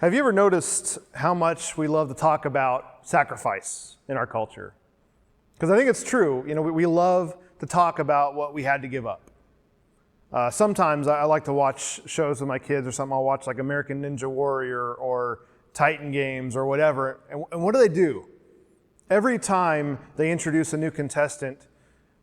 Have you ever noticed how much we love to talk about sacrifice in our culture? Because I think it's true. We love to talk about what we had to give up. Sometimes I like to watch shows with my kids or something. I'll watch like American Ninja Warrior or Titan Games or whatever. And what do? Every time they introduce a new contestant,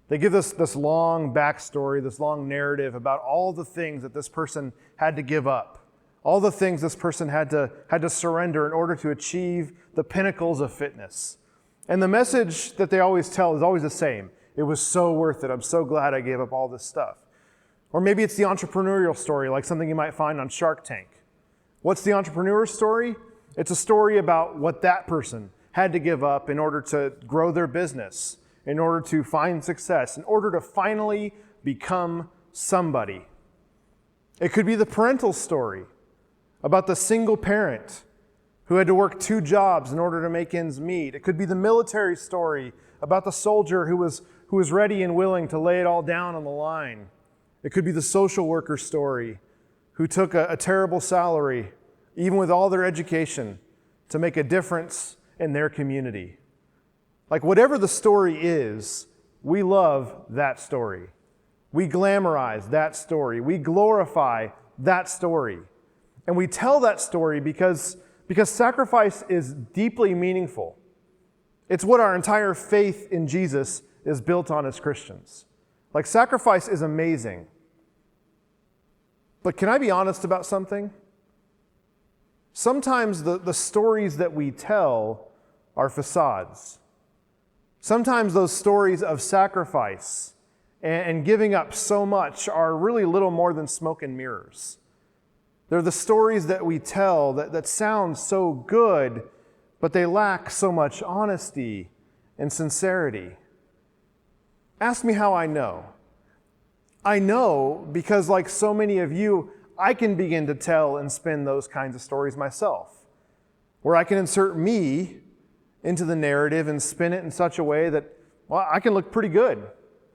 they give us this long backstory, this long narrative about all the things that this person had to give up. All the things this person had to surrender in order to achieve the pinnacles of fitness. And the message that they always tell is always the same. It was so worth it. I'm so glad I gave up all this stuff. Or maybe it's the entrepreneurial story, like something you might find on Shark Tank. What's the entrepreneur story? It's a story about what that person had to give up in order to grow their business, in order to find success, in order to finally become somebody. It could be the parental story about the single parent who had to work 2 jobs in order to make ends meet. It could be the military story about the soldier who was ready and willing to lay it all down on the line. It could be the social worker story who took a terrible salary, even with all their education, to make a difference in their community. Like whatever the story is, we love that story. We glamorize that story. We glorify that story. And we tell that story because sacrifice is deeply meaningful. It's what our entire faith in Jesus is built on as Christians. Like sacrifice is amazing. But can I be honest about something? Sometimes the stories that we tell are facades. Sometimes those stories of sacrifice and giving up so much are really little more than smoke and mirrors. They're the stories that we tell that sound so good, but they lack so much honesty and sincerity. Ask me how I know. I know because, like so many of you, I can begin to tell and spin those kinds of stories myself, where I can insert me into the narrative and spin it in such a way that, well, I can look pretty good.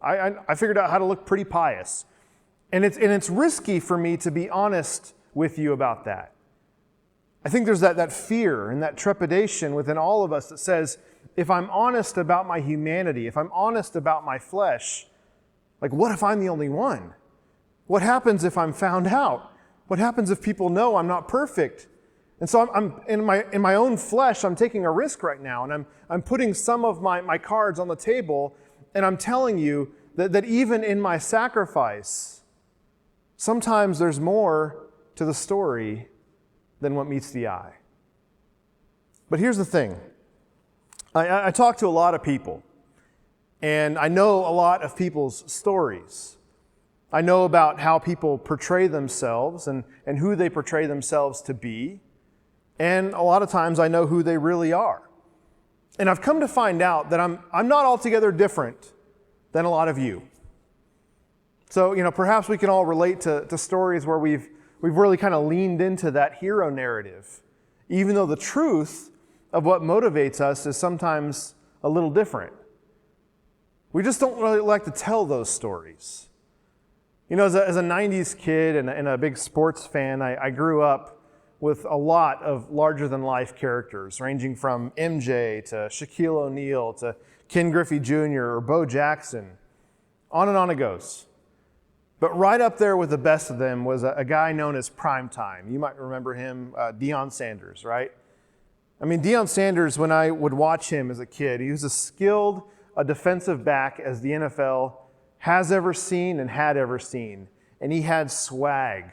I figured out how to look pretty pious. And it's risky for me to be honest with you about that. I think there's that fear and that trepidation within all of us that says, if I'm honest about my humanity, if I'm honest about my flesh, like what if I'm the only one? What happens if I'm found out? What happens if people know I'm not perfect? And so I'm in my own flesh, I'm taking a risk right now, and I'm putting some of my cards on the table, and I'm telling you that even in my sacrifice, sometimes there's more to the story than what meets the eye. But here's the thing. I talk to a lot of people, and I know a lot of people's stories. I know about how people portray themselves and who they portray themselves to be, and a lot of times I know who they really are. And I've come to find out that I'm not altogether different than a lot of you. So, perhaps we can all relate to stories where we've really kind of leaned into that hero narrative, even though the truth of what motivates us is sometimes a little different. We just don't really like to tell those stories. As a 90s kid and a big sports fan, I grew up with a lot of larger-than-life characters, ranging from MJ to Shaquille O'Neal to Ken Griffey Jr. or Bo Jackson. On and on it goes. But right up there with the best of them was a guy known as Primetime. You might remember him, Deion Sanders, right? I mean, Deion Sanders, when I would watch him as a kid, he was as skilled a defensive back as the NFL has ever seen and had ever seen. And he had swag.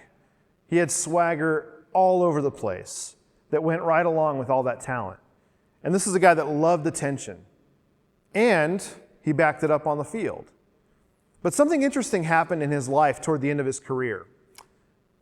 He had swagger all over the place that went right along with all that talent. And this is a guy that loved attention. And he backed it up on the field. But something interesting happened in his life toward the end of his career.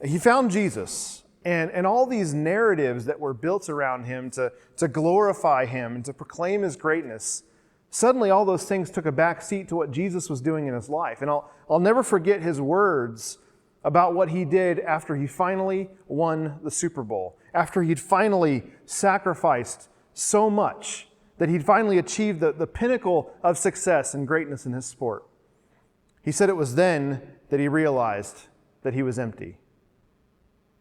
He found Jesus, and all these narratives that were built around him to glorify him and to proclaim his greatness, suddenly all those things took a back seat to what Jesus was doing in his life. And I'll never forget his words about what he did after he finally won the Super Bowl, after he'd finally sacrificed so much that he'd finally achieved the pinnacle of success and greatness in his sport. He said it was then that he realized that he was empty.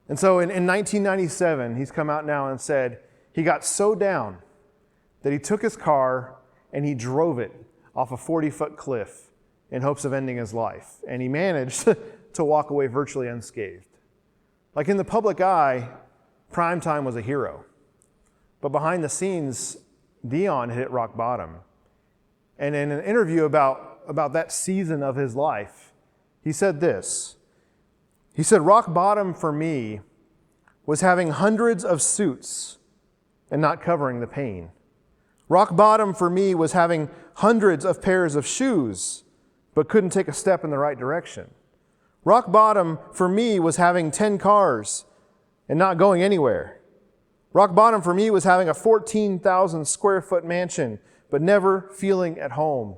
And so in 1997, he's come out now and said he got so down that he took his car and he drove it off a 40-foot cliff in hopes of ending his life. And he managed to walk away virtually unscathed. Like in the public eye, Primetime was a hero. But behind the scenes, Dion hit rock bottom. And in an interview about that season of his life, he said this. He said, "Rock bottom for me was having hundreds of suits and not covering the pain. Rock bottom for me was having hundreds of pairs of shoes, but couldn't take a step in the right direction. Rock bottom for me was having 10 cars and not going anywhere. Rock bottom for me was having a 14,000 square foot mansion, but never feeling at home.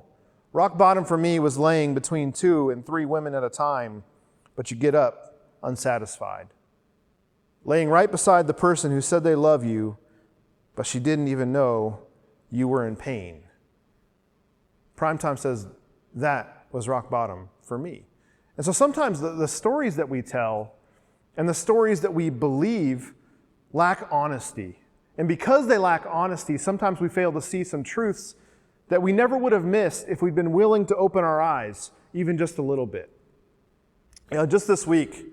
Rock bottom for me was laying between 2 and 3 women at a time, but you get up unsatisfied. Laying right beside the person who said they love you, but she didn't even know you were in pain." Primetime says that was rock bottom for me. And so sometimes the stories that we tell and the stories that we believe lack honesty. And because they lack honesty, sometimes we fail to see some truths that we never would have missed if we'd been willing to open our eyes, even just a little bit. Just this week,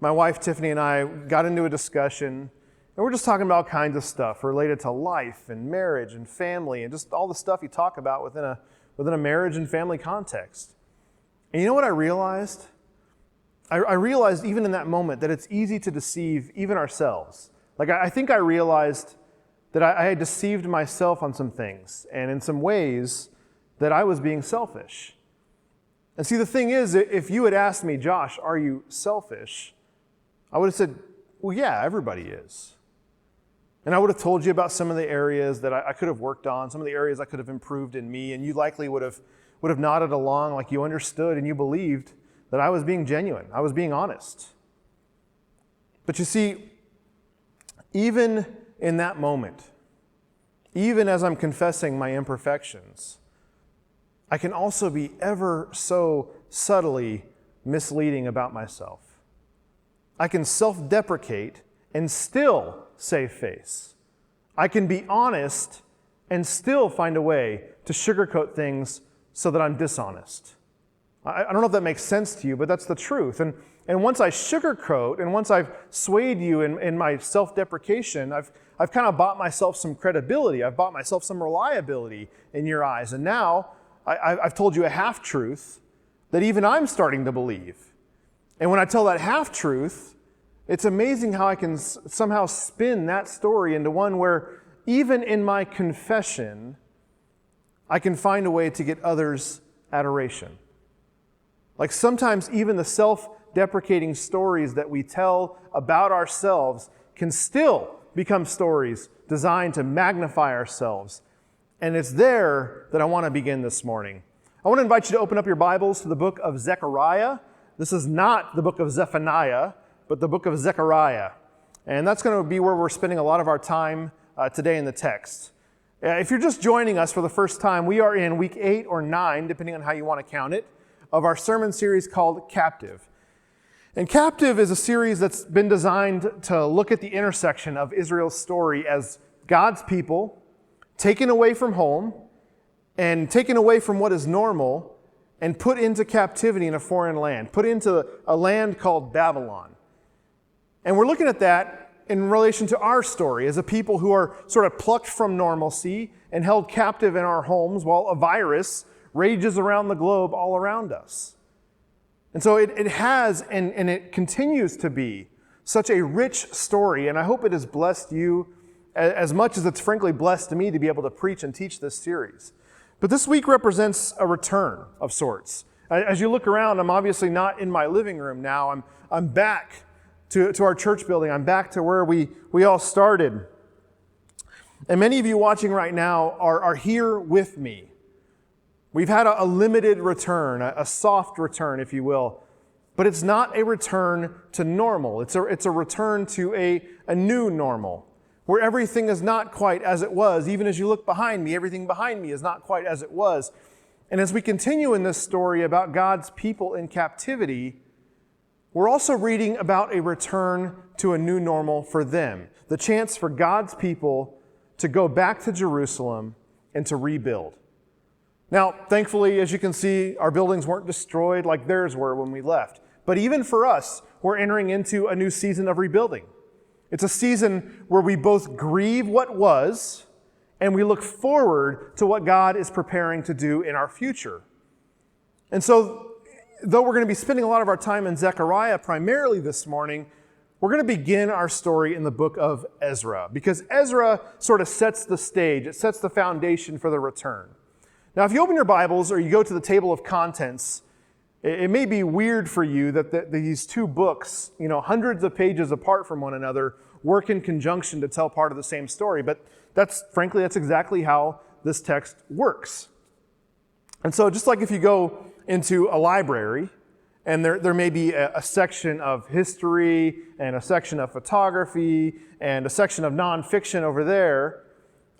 my wife Tiffany and I got into a discussion, and we're just talking about all kinds of stuff related to life and marriage and family and just all the stuff you talk about within a marriage and family context. And you know what I realized? I realized even in that moment that it's easy to deceive even ourselves. Like I think I realized that I had deceived myself on some things and in some ways that I was being selfish. And see, the thing is, if you had asked me, "Josh, are you selfish?" I would have said, "Well, yeah, everybody is." And I would have told you about some of the areas that I could have worked on, some of the areas I could have improved in me, and you likely would have nodded along like you understood and you believed that I was being genuine, I was being honest. But you see, even in that moment, even as I'm confessing my imperfections, I can also be ever so subtly misleading about myself. I can self-deprecate and still save face. I can be honest and still find a way to sugarcoat things so that I'm dishonest. I don't know if that makes sense to you, but that's the truth. And once I sugarcoat and once I've swayed you in my self-deprecation, I've kind of bought myself some credibility. I've bought myself some reliability in your eyes. And now I've told you a half-truth that even I'm starting to believe. And when I tell that half-truth, it's amazing how I can somehow spin that story into one where even in my confession, I can find a way to get others' adoration. Like sometimes even the self-deprecating stories that we tell about ourselves can still become stories designed to magnify ourselves. And it's there that I want to begin this morning. I want to invite you to open up your Bibles to the book of Zechariah. This is not the book of Zephaniah, but the book of Zechariah. And that's going to be where we're spending a lot of our time today in the text. If you're just joining us for the first time, we are in week 8 or 9, depending on how you want to count it, of our sermon series called Captive. And Captive is a series that's been designed to look at the intersection of Israel's story as God's people taken away from home and taken away from what is normal and put into captivity in a foreign land, put into a land called Babylon. And we're looking at that in relation to our story as a people who are sort of plucked from normalcy and held captive in our homes while a virus rages around the globe all around us. And so it has and it continues to be such a rich story, and I hope it has blessed you as much as it's frankly blessed me to be able to preach and teach this series. But this week represents a return of sorts. As you look around, I'm obviously not in my living room now. I'm back to our church building. I'm back to where we all started. And many of you watching right now are here with me. We've had a limited return, a soft return, if you will. But it's not a return to normal. It's a return to a new normal, where everything is not quite as it was. Even as you look behind me, everything behind me is not quite as it was. And as we continue in this story about God's people in captivity, we're also reading about a return to a new normal for them, the chance for God's people to go back to Jerusalem and to rebuild. Now, thankfully, as you can see, our buildings weren't destroyed like theirs were when we left. But even for us, we're entering into a new season of rebuilding. It's a season where we both grieve what was and we look forward to what God is preparing to do in our future. And so, though we're going to be spending a lot of our time in Zechariah primarily this morning, we're going to begin our story in the book of Ezra, because Ezra sort of sets the stage. It sets the foundation for the return. Now, if you open your Bibles or you go to the table of contents, it may be weird for you that these two books, hundreds of pages apart from one another, work in conjunction to tell part of the same story. But that's exactly how this text works. And so just like if you go into a library, and there may be a section of history and a section of photography and a section of nonfiction over there,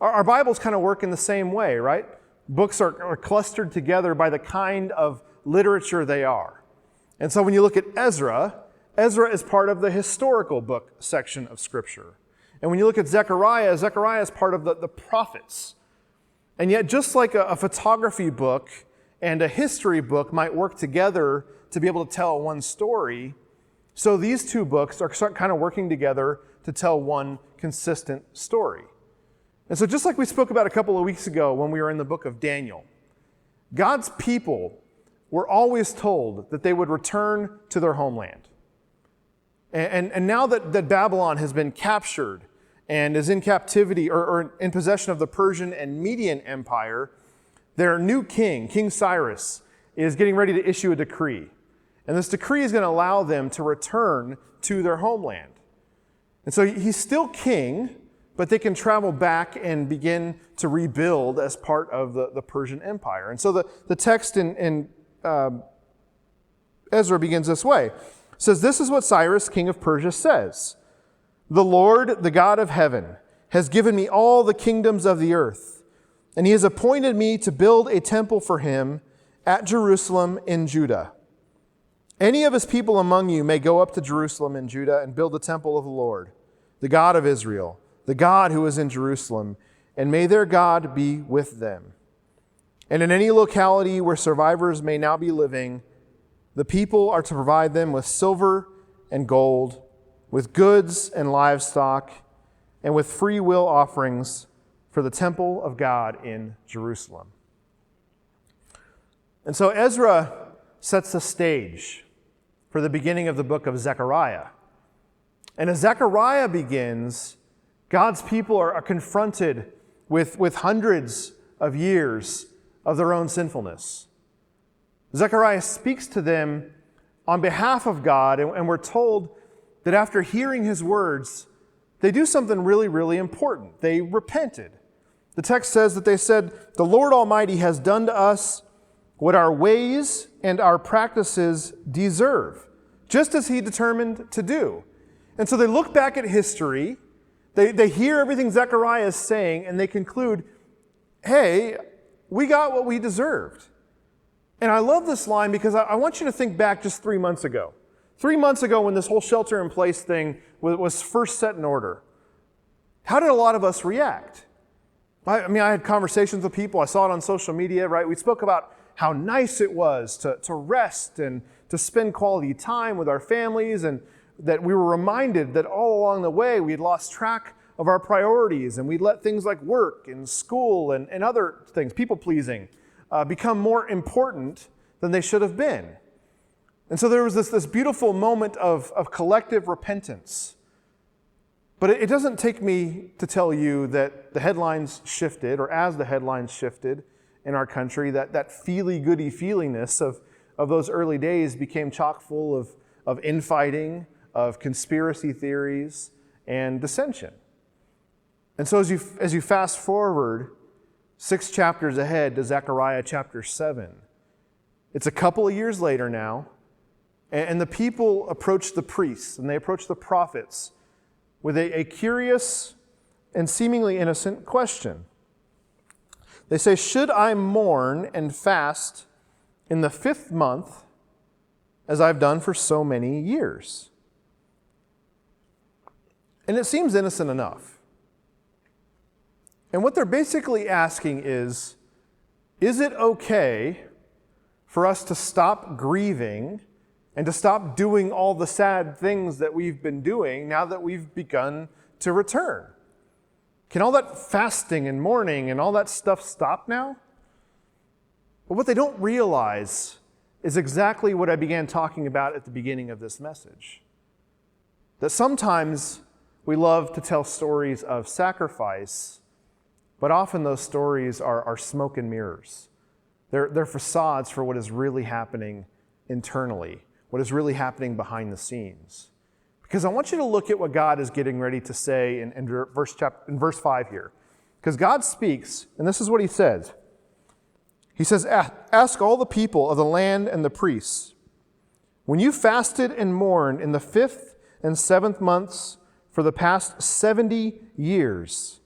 our Bibles kind of work in the same way, right? Books are clustered together by the kind of literature they are. And so when you look at Ezra is part of the historical book section of Scripture. And when you look at Zechariah is part of the prophets. And yet, just like a photography book and a history book might work together to be able to tell one story, so these two books are kind of working together to tell one consistent story. And so just like we spoke about a couple of weeks ago when we were in the book of Daniel, God's people were always told that they would return to their homeland. And now that Babylon has been captured and is in captivity or in possession of the Persian and Median Empire, their new king, King Cyrus, is getting ready to issue a decree. And this decree is going to allow them to return to their homeland. And so he's still king, but they can travel back and begin to rebuild as part of the Persian Empire. And so the text in Ezra begins this way. It says, "This is what Cyrus, king of Persia, says. The Lord, the God of heaven, has given me all the kingdoms of the earth, and he has appointed me to build a temple for him at Jerusalem in Judah. Any of his people among you may go up to Jerusalem in Judah and build the temple of the Lord, the God of Israel, the God who is in Jerusalem, and may their God be with them. And in any locality where survivors may now be living, the people are to provide them with silver and gold, with goods and livestock, and with free will offerings for the temple of God in Jerusalem." And so Ezra sets the stage for the beginning of the book of Zechariah. And as Zechariah begins, God's people are confronted with hundreds of years of their own sinfulness. Zechariah speaks to them on behalf of God, and we're told that after hearing his words, they do something really, really important. They repented. The text says that they said, "The Lord Almighty has done to us what our ways and our practices deserve, just as he determined to do." And so they look back at history, they hear everything Zechariah is saying, and they conclude, hey, we got what we deserved. And I love this line because I want you to think back just 3 months ago. 3 months ago when this whole shelter-in-place thing was first set in order, how did a lot of us react? I had conversations with people. I saw it on social media, right? We spoke about how nice it was to rest and to spend quality time with our families, and that we were reminded that all along the way we had lost track of our priorities, and we'd let things like work and school and other things, people-pleasing, become more important than they should have been. And so there was this beautiful moment of collective repentance. But it doesn't take me to tell you that the headlines shifted, or as the headlines shifted in our country, that feely-goody feeliness of those early days became chock full of infighting, of conspiracy theories, and dissension. And so as you fast forward 6 chapters ahead to Zechariah chapter 7, it's a couple of years later now, and the people approach the priests and they approach the prophets with a curious and seemingly innocent question. They say, "Should I mourn and fast in the 5th month as I've done for so many years. And it seems innocent enough. And what they're basically asking is it okay for us to stop grieving and to stop doing all the sad things that we've been doing now that we've begun to return? Can all that fasting and mourning and all that stuff stop now? But what they don't realize is exactly what I began talking about at the beginning of this message. That sometimes we love to tell stories of sacrifice, but often those stories are smoke and mirrors. They're facades for what is really happening internally, what is really happening behind the scenes. Because I want you to look at what God is getting ready to say in verse 5 here. Because God speaks, and this is what he says. He says, ask all the people of the land and the priests, when you fasted and mourned in the 5th and 7th months for the past 70 years,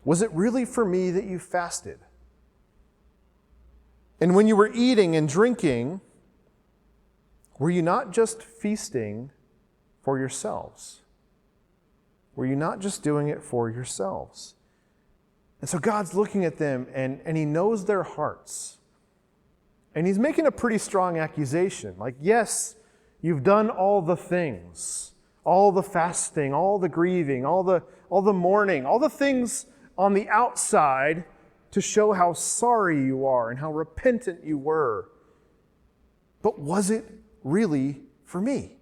was it really for me that you fasted? And when you were eating and drinking, were you not just feasting for yourselves? Were you not just doing it for yourselves? And so God's looking at them and he knows their hearts. And he's making a pretty strong accusation. Like, yes, you've done all the things, all the fasting, all the grieving, all the mourning, all the things on the outside to show how sorry you are and how repentant you were. But was it really for me?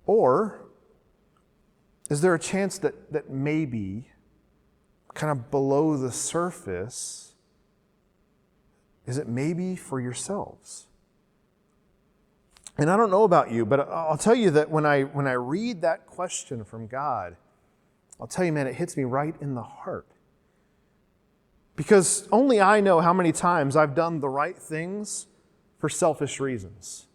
Or is there a chance that maybe, kind of below the surface, is it maybe for yourselves? And I don't know about you, but I'll tell you that when I read that question from God, I'll tell you, man, it hits me right in the heart. Because only I know how many times I've done the right things for selfish reasons.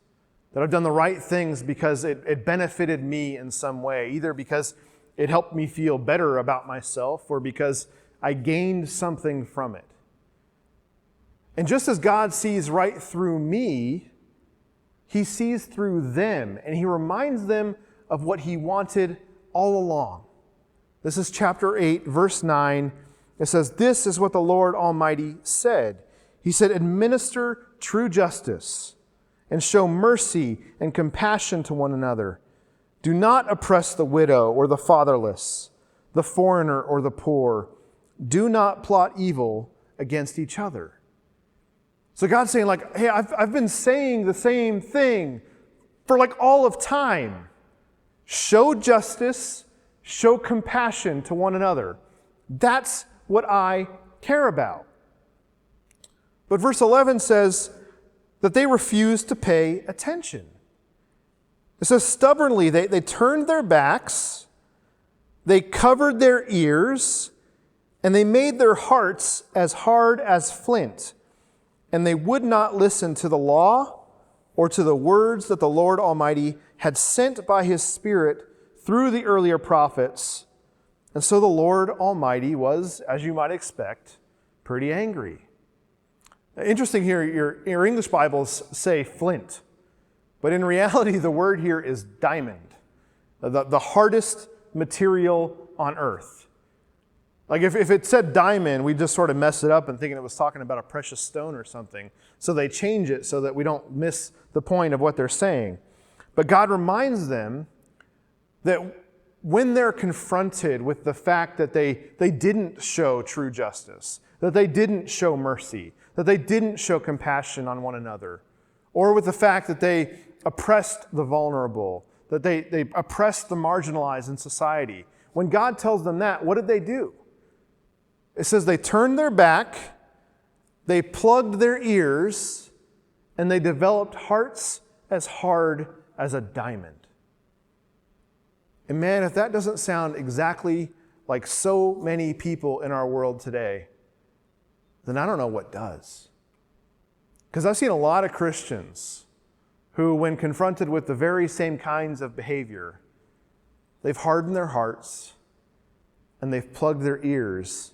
That I've done the right things because it benefited me in some way, either because it helped me feel better about myself or because I gained something from it. And just as God sees right through me, he sees through them, and he reminds them of what he wanted all along. This is chapter 8, verse 9. It says, "This is what the Lord Almighty said. He said, administer true justice and show mercy and compassion to one another. Do not oppress the widow or the fatherless, the foreigner or the poor. Do not plot evil against each other." So God's saying, like, hey, I've been saying the same thing for like all of time. Show justice, show compassion to one another. That's what I care about. But verse 11 says that they refused to pay attention. It says stubbornly, they turned their backs, they covered their ears, and they made their hearts as hard as flint. And they would not listen to the law or to the words that the Lord Almighty had sent by his Spirit through the earlier prophets. And so the Lord Almighty was, as you might expect, pretty angry. Interesting here, your English Bibles say flint. But in reality, the word here is diamond, the hardest material on earth. Like if it said diamond, we'd just sort of mess it up and thinking it was talking about a precious stone or something. So they change it so that we don't miss the point of what they're saying. But God reminds them that when they're confronted with the fact that they didn't show true justice, that they didn't show mercy, that they didn't show compassion on one another, or with the fact that they oppressed the vulnerable, that they oppressed the marginalized in society, when God tells them that, what did they do? It says they turned their back, they plugged their ears, and they developed hearts as hard as a diamond. And man, if that doesn't sound exactly like so many people in our world today, then I don't know what does. Because I've seen a lot of Christians who, when confronted with the very same kinds of behavior, they've hardened their hearts and they've plugged their ears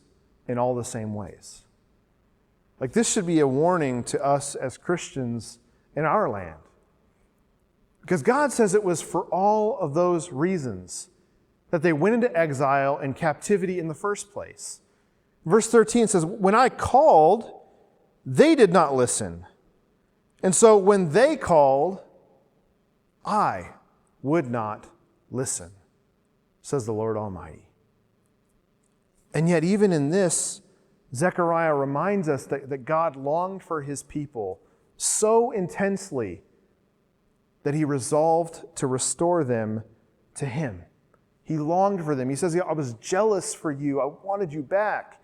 in all the same ways. Like, this should be a warning to us as Christians in our land. Because God says it was for all of those reasons that they went into exile and captivity in the first place. Verse 13 says, when I called, they did not listen. And so when they called, I would not listen, says the Lord Almighty. And yet even in this, Zechariah reminds us that God longed for his people so intensely that he resolved to restore them to him. He longed for them. He says, I was jealous for you. I wanted you back.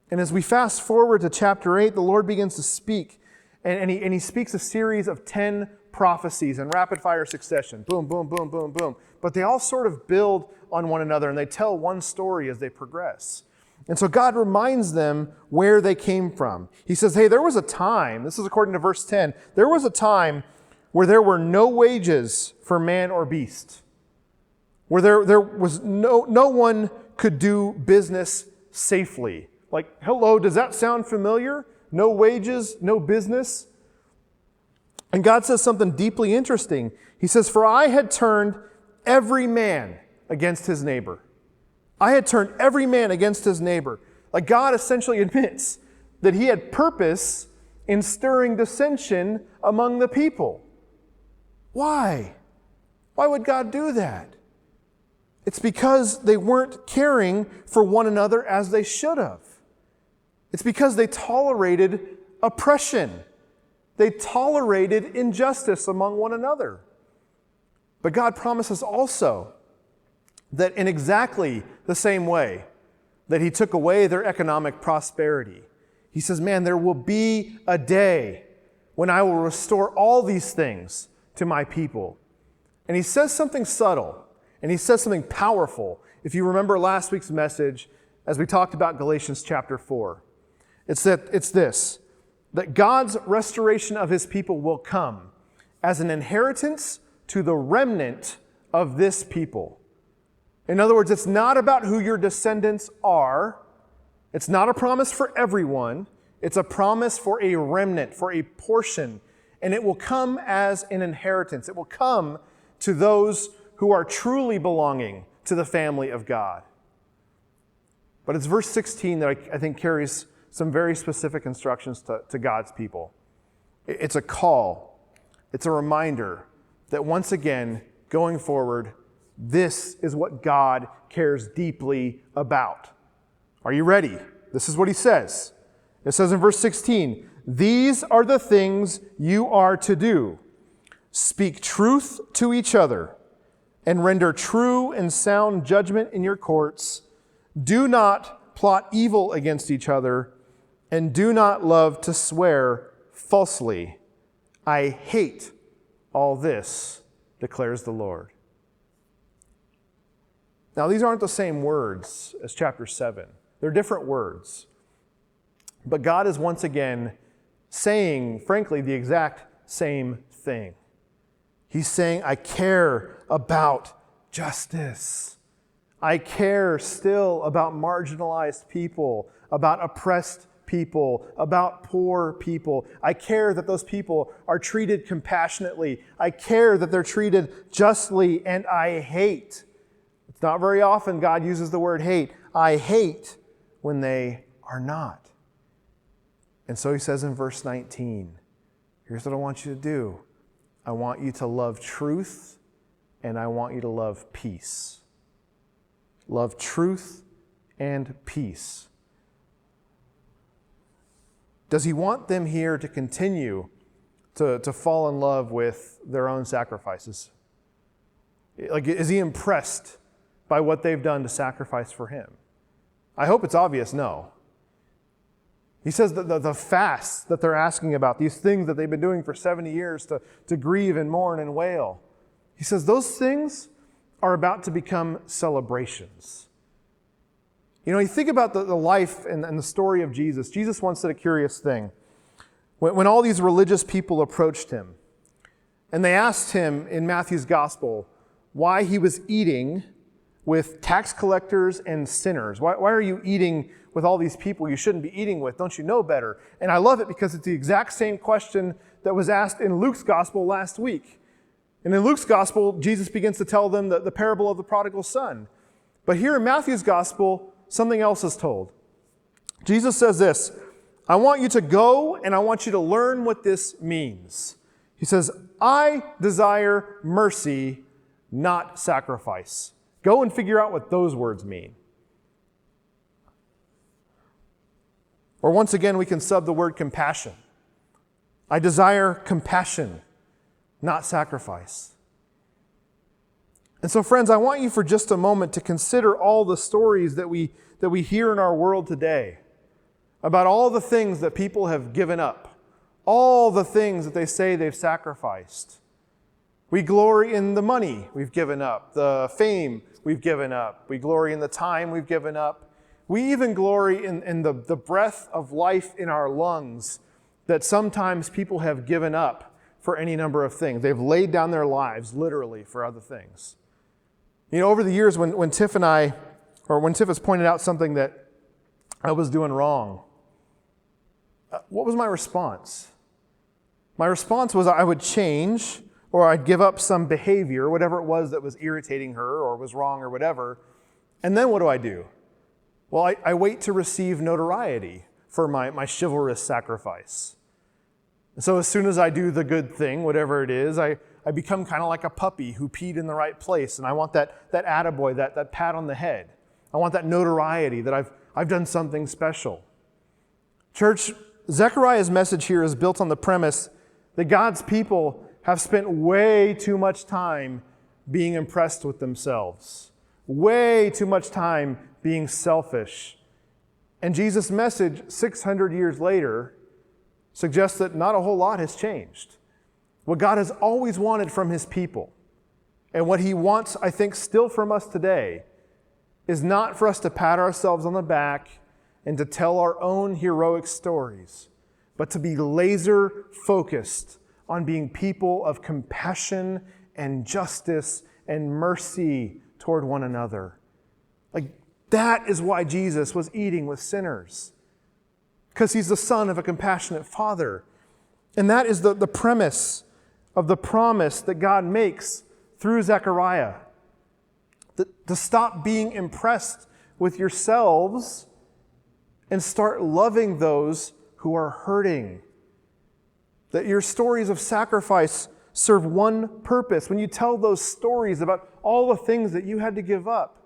And as we fast forward to chapter 8, the Lord begins to speak. And he speaks a series of 10 prophecies in rapid fire succession. Boom, boom, boom, boom, boom. But they all sort of build on one another and they tell one story as they progress. And so God reminds them where they came from. He says, hey, there was a time, this is according to verse 10, there was a time where there were no wages for man or beast, where there was no one could do business safely. Like, hello, does that sound familiar? No wages, no business. And God says something deeply interesting. He says, for I had turned every man against his neighbor. I had turned every man against his neighbor. Like God essentially admits that he had purpose in stirring dissension among the people. Why? Why would God do that? It's because they weren't caring for one another as they should have. It's because they tolerated oppression. They tolerated injustice among one another. But God promises also that in exactly the same way that he took away their economic prosperity, he says, man, there will be a day when I will restore all these things to my people. And he says something subtle, and he says something powerful. If you remember last week's message, as we talked about Galatians chapter 4, it's this, that God's restoration of his people will come as an inheritance to the remnant of this people. In other words, it's not about who your descendants are. It's not a promise for everyone. It's a promise for a remnant, for a portion. And it will come as an inheritance. It will come to those who are truly belonging to the family of God. But it's verse 16 that I think carries some very specific instructions to God's people. It's a call. It's a reminder that once again, going forward, this is what God cares deeply about. Are you ready? This is what he says. It says in verse 16, these are the things you are to do. Speak truth to each other and render true and sound judgment in your courts. Do not plot evil against each other, and do not love to swear falsely. I hate all this, declares the Lord. Now, these aren't the same words as chapter 7. They're different words. But God is once again saying, frankly, the exact same thing. He's saying, I care about justice. I care still about marginalized people, about oppressed people, about poor people. I care that those people are treated compassionately. I care that they're treated justly, and I hate. It's not very often God uses the word hate. I hate when they are not. And so he says in verse 19, here's what I want you to do. I want you to love truth, and I want you to love peace. Love truth and peace. Does he want them here to continue to fall in love with their own sacrifices? Like, is he impressed by what they've done to sacrifice for him? I hope it's obvious, no. He says that the fasts that they're asking about, these things that they've been doing for 70 years to grieve and mourn and wail, he says those things are about to become celebrations. You know, you think about the life and the story of Jesus. Jesus once said a curious thing. When all these religious people approached him, and they asked him in Matthew's gospel why he was eating with tax collectors and sinners. Why are you eating with all these people you shouldn't be eating with? Don't you know better? And I love it because it's the exact same question that was asked in Luke's gospel last week. And in Luke's gospel, Jesus begins to tell them the parable of the prodigal son. But here in Matthew's gospel, something else is told. Jesus says this, I want you to go and I want you to learn what this means. He says, I desire mercy, not sacrifice. Go and figure out what those words mean. Or once again, we can sub the word compassion. I desire compassion, not sacrifice. And so, friends, I want you for just a moment to consider all the stories that we hear in our world today about all the things that people have given up, all the things that they say they've sacrificed. We glory in the money we've given up, the fame we've given up. We glory in the time we've given up. We even glory in the breath of life in our lungs that sometimes people have given up for any number of things. They've laid down their lives, literally, for other things. You know, over the years when Tiff has pointed out something that I was doing wrong, what was my response? My response was I would change, or I'd give up some behavior, whatever it was that was irritating her or was wrong or whatever. And then what do? Well, I wait to receive notoriety for my chivalrous sacrifice. And so as soon as I do the good thing, whatever it is, I become kind of like a puppy who peed in the right place. And I want that attaboy, that pat on the head. I want that notoriety that I've done something special. Church, Zechariah's message here is built on the premise that God's people have spent way too much time being impressed with themselves, way too much time being selfish. And Jesus' message 600 years later suggests that not a whole lot has changed. What God has always wanted from his people, and what he wants, I think, still from us today, is not for us to pat ourselves on the back and to tell our own heroic stories, but to be laser focused on being people of compassion and justice and mercy toward one another. Like, that is why Jesus was eating with sinners, because he's the son of a compassionate father. And that is the premise of the promise that God makes through Zechariah. To stop being impressed with yourselves and start loving those who are hurting. That your stories of sacrifice serve one purpose. When you tell those stories about all the things that you had to give up,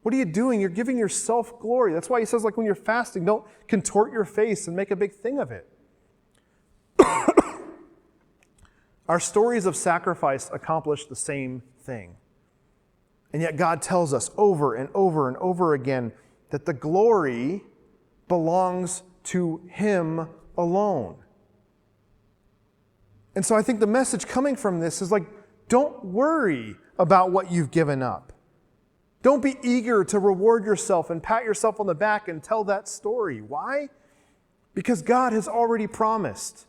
what are you doing? You're giving yourself glory. That's why he says, like, when you're fasting, don't contort your face and make a big thing of it. Our stories of sacrifice accomplish the same thing. And yet God tells us over and over and over again that the glory belongs to him alone. And so I think the message coming from this is like, don't worry about what you've given up. Don't be eager to reward yourself and pat yourself on the back and tell that story. Why? Because God has already promised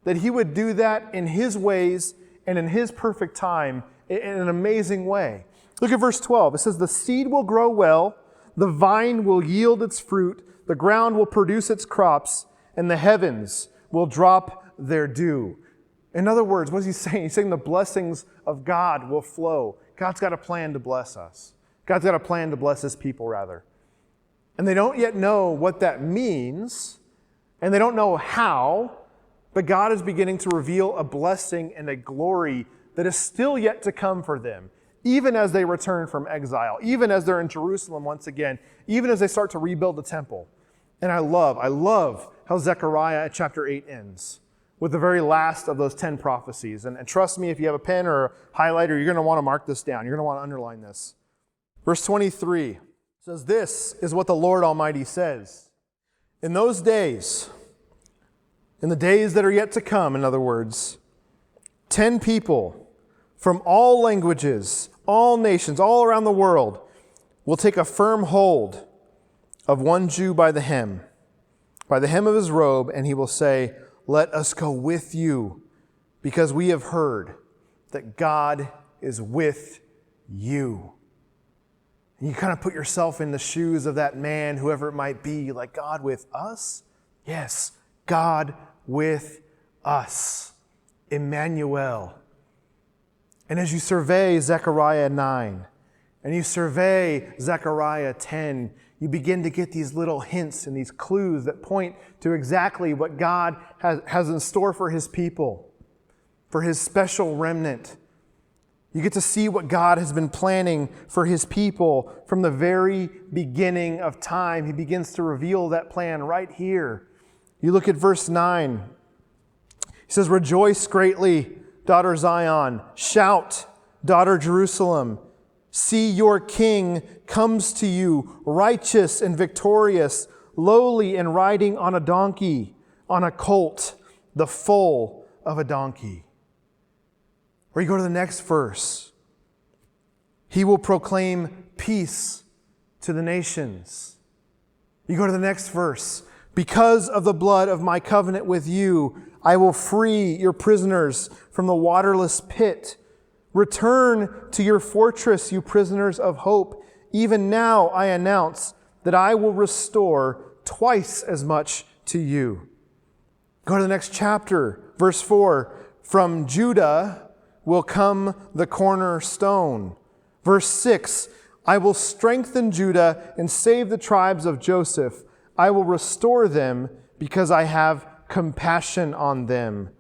that he would do that in his ways and in his perfect time in an amazing way. Look at verse 12. It says, the seed will grow well, the vine will yield its fruit, the ground will produce its crops, and the heavens will drop their dew. In other words, what is he saying? He's saying the blessings of God will flow. God's got a plan to bless us. God's got a plan to bless his people, rather. And they don't yet know what that means, and they don't know how, but God is beginning to reveal a blessing and a glory that is still yet to come for them, even as they return from exile, even as they're in Jerusalem once again, even as they start to rebuild the temple. And I love how Zechariah chapter 8 ends with the very last of those 10 prophecies. And trust me, if you have a pen or a highlighter, you're going to want to mark this down. You're going to want to underline this. Verse 23 says, this is what the Lord Almighty says. In those days, in the days that are yet to come, in other words, 10 people from all languages, all nations, all around the world will take a firm hold of one Jew by the hem of his robe, and he will say, let us go with you, because we have heard that God is with you. And you kind of put yourself in the shoes of that man, whoever it might be, like, God with us? Yes, God with us, Emmanuel. And as you survey Zechariah 9, and you survey Zechariah 10, you begin to get these little hints and these clues that point to exactly what God has in store for his people, for his special remnant. You get to see what God has been planning for his people from the very beginning of time. He begins to reveal that plan right here. You look at verse 9. He says, "Rejoice greatly, daughter Zion. Shout, daughter Jerusalem. See, your king comes to you, righteous and victorious, lowly and riding on a donkey, on a colt, the foal of a donkey." Or you go to the next verse. "He will proclaim peace to the nations." You go to the next verse. "Because of the blood of my covenant with you, I will free your prisoners from the waterless pit. Return to your fortress, you prisoners of hope. Even now I announce that I will restore twice as much to you." Go to the next chapter, verse 4. "From Judah will come the cornerstone." Verse 6. "I will strengthen Judah and save the tribes of Joseph. I will restore them because I have compassion on them.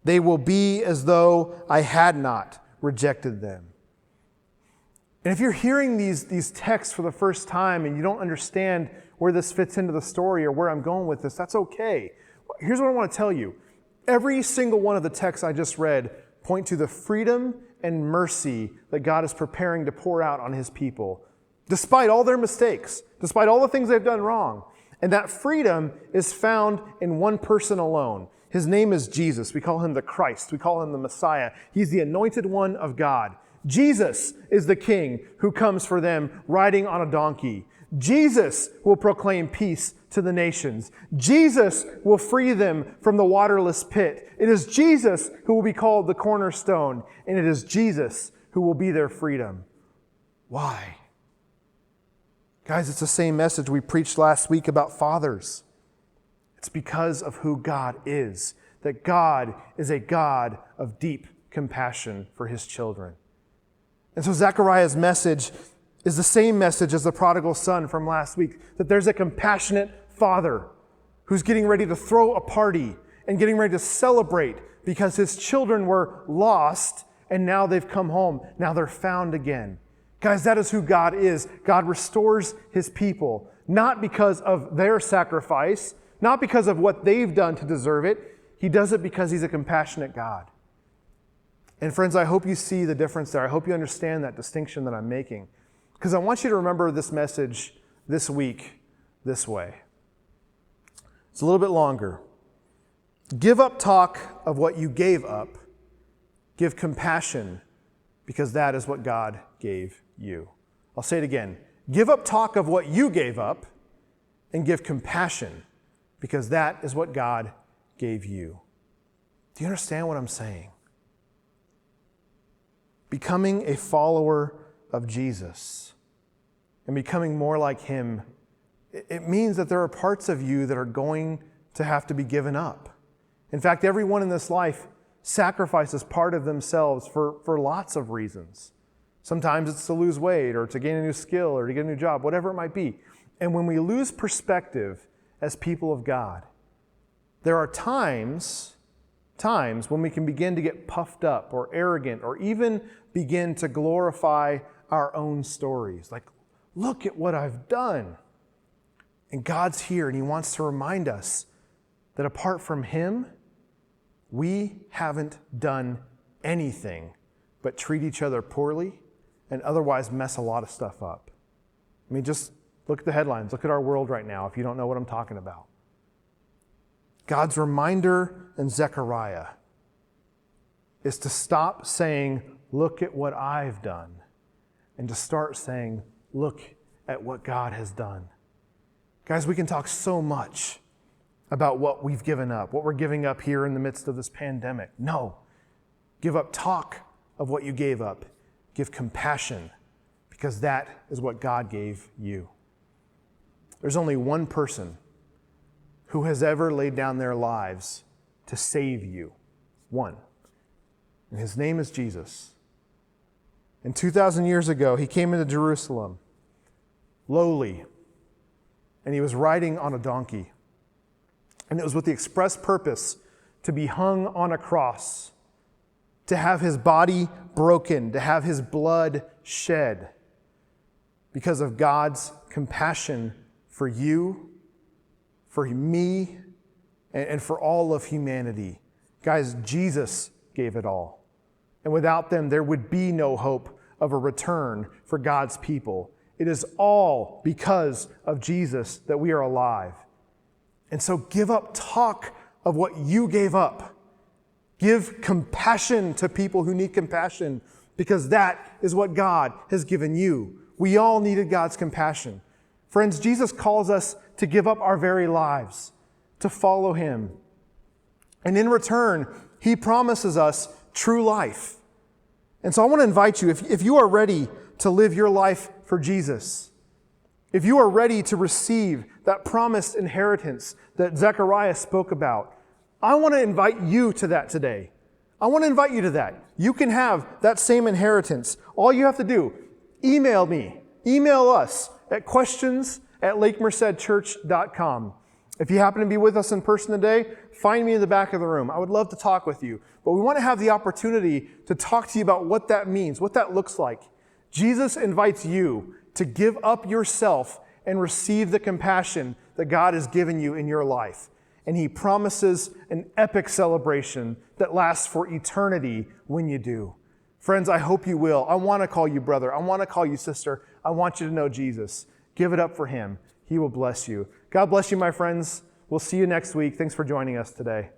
They will be as though I had not rejected them." And if you're hearing these texts for the first time and you don't understand where this fits into the story or where I'm going with this, that's okay. Here's what I want to tell you. Every single one of the texts I just read point to the freedom and mercy that God is preparing to pour out on his people, despite all their mistakes, despite all the things they've done wrong. And that freedom is found in one person alone. His name is Jesus. We call him the Christ. We call him the Messiah. He's the anointed one of God. Jesus is the king who comes for them riding on a donkey. Jesus will proclaim peace to the nations. Jesus will free them from the waterless pit. It is Jesus who will be called the cornerstone, and it is Jesus who will be their freedom. Why? Guys, it's the same message we preached last week about fathers. It's because of who God is, that God is a God of deep compassion for his children. And so Zechariah's message is the same message as the prodigal son from last week, that there's a compassionate father who's getting ready to throw a party and getting ready to celebrate because his children were lost and now they've come home. Now they're found again. Guys, that is who God is. God restores his people, not because of their sacrifice, not because of what they've done to deserve it. He does it because he's a compassionate God. And friends, I hope you see the difference there. I hope you understand that distinction that I'm making. Because I want you to remember this message this week this way. It's a little bit longer. Give up talk of what you gave up. Give compassion because that is what God gave you. I'll say it again. Give up talk of what you gave up and give compassion because that is what God gave you. Do you understand what I'm saying? Becoming a follower of Jesus and becoming more like him, it means that there are parts of you that are going to have to be given up. In fact, everyone in this life sacrifices part of themselves for lots of reasons. Sometimes it's to lose weight or to gain a new skill or to get a new job, whatever it might be. And when we lose perspective as people of God, there are times when we can begin to get puffed up or arrogant or even begin to glorify our own stories. Like, look at what I've done. And God's here and he wants to remind us that apart from him, we haven't done anything but treat each other poorly and otherwise mess a lot of stuff up. I mean, just look at the headlines. Look at our world right now if you don't know what I'm talking about. God's reminder in Zechariah is to stop saying, look at what I've done, and to start saying, look at what God has done. Guys, we can talk so much about what we've given up, what we're giving up here in the midst of this pandemic. No, give up talk of what you gave up. Give compassion, because that is what God gave you. There's only one person who has ever laid down their lives to save you. One. And his name is Jesus. And 2,000 years ago, he came into Jerusalem, lowly, and he was riding on a donkey. And it was with the express purpose to be hung on a cross, to have his body broken, to have his blood shed because of God's compassion for you, for me, and for all of humanity. Guys, Jesus gave it all. And without them, there would be no hope of a return for God's people. It is all because of Jesus that we are alive. And so give up talk of what you gave up. Give compassion to people who need compassion, because that is what God has given you. We all needed God's compassion. Friends, Jesus calls us to give up our very lives, to follow him. And in return, he promises us true life. And so I want to invite you, if you are ready to live your life for Jesus, if you are ready to receive that promised inheritance that Zachariah spoke about, I want to invite you to that today. I want to invite you to that. You can have that same inheritance. All you have to do, email me, email us at questions@lakemercedchurch.com. If you happen to be with us in person today, find me in the back of the room. I would love to talk with you. But we want to have the opportunity to talk to you about what that means, what that looks like. Jesus invites you to give up yourself and receive the compassion that God has given you in your life. And he promises an epic celebration that lasts for eternity when you do. Friends, I hope you will. I want to call you brother. I want to call you sister. I want you to know Jesus. Give it up for him. He will bless you. God bless you, my friends. We'll see you next week. Thanks for joining us today.